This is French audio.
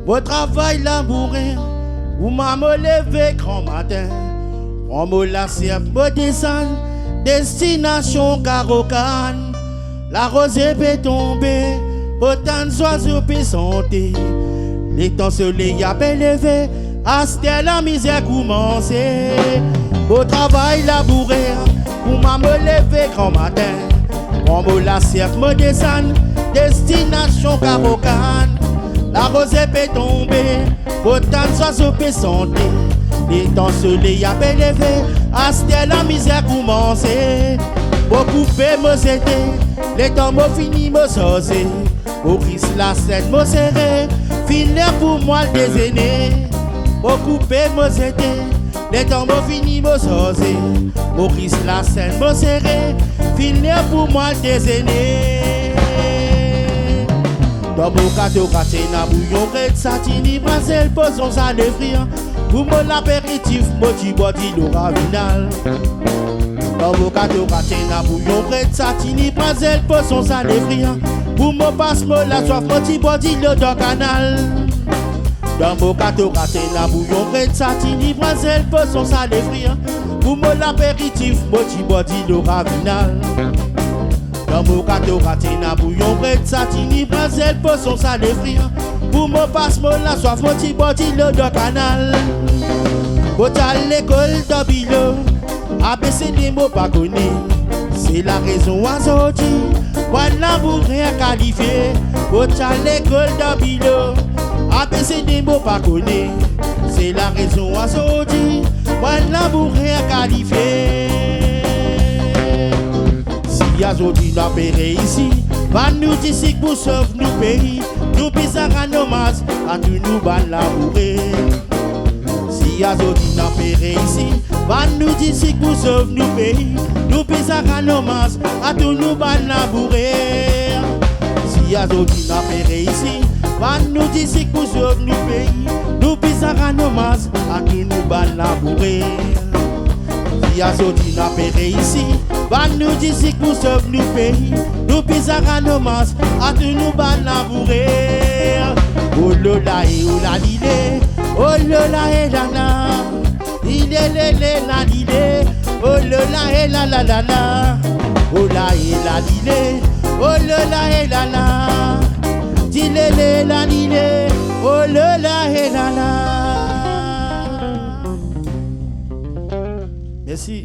Au travail, labourer, ou m'a me levé grand matin. On me la serre, me descend, destination Carocan. La rosée peut tomber, autant d'oiseaux peut santé. Les temps soleil a bien levé, à la misère commence. Au travail, labourer, ou m'a me levé grand matin. On me la serre, me descend, destination Carocan. La rosée peut tomber, autant d'oiseaux peut santé. Les temps soleil a bien levé, à la misère commence. Beaucoup peut me céder, les temps me fini me saucer. Au Christ la scène me serrer, finir pour moi le déjeuner. Beaucoup peut me céder, les temps me fini me saucer. Au Christ la scène me serrer, finir pour moi le déjeuner. Dans mon gâteau, na bouillon, red satini, brazel, posons ça les friands. Pour mon apéritif, moti body, l'oravinal. Dans mon gâteau, na bouillon, red satini, brazel, posons ça les friands. Pour mon passe-moi la soif, moti body, le canal. Dans mon gâteau, na bouillon, red satini, brazel, posons ça les friands. Pour mon apéritif, moti body, l'oravinal. Dans mon gâteau, na bouillon, red satini, brazel, poisson, ça les friands. Pour mon passe-moi la soif, mon petit body, le canal. Pour à l'école d'Abilo, ABC des mots pas connus. C'est la raison aujourd'hui, voilà pour rien qualifier. Pour à l'école d'Abilo, ABC des mots pas connus. C'est la raison aujourd'hui, voilà pour rien qualifier. Si aujourd'hui nous péré ici, va nous dire pour sauver nos pays, nous pisons à nos masses, à tous nous ban labourer. Si aujourd'hui nous péré ici, va nous dire pour sauver nos pays, nous pisons à nos masses, à tous nous ban labourer. Si aujourd'hui nous péré ici, va nous dire pour sauver nos pays, nous pisons à nos masses, à tous nous ban labourer. Si aujourd'hui nous péré ici, va nous dire si nous sauver nos pays, nous pisons à nos masses, à tous nous ban labourer. Oh lola et oh la lilé, oh lola et la la, il est la lilé, oh lola et la la la la, oh la et la lilé, oh lola et la la, dilé la lilé, oh lola et la la. Merci.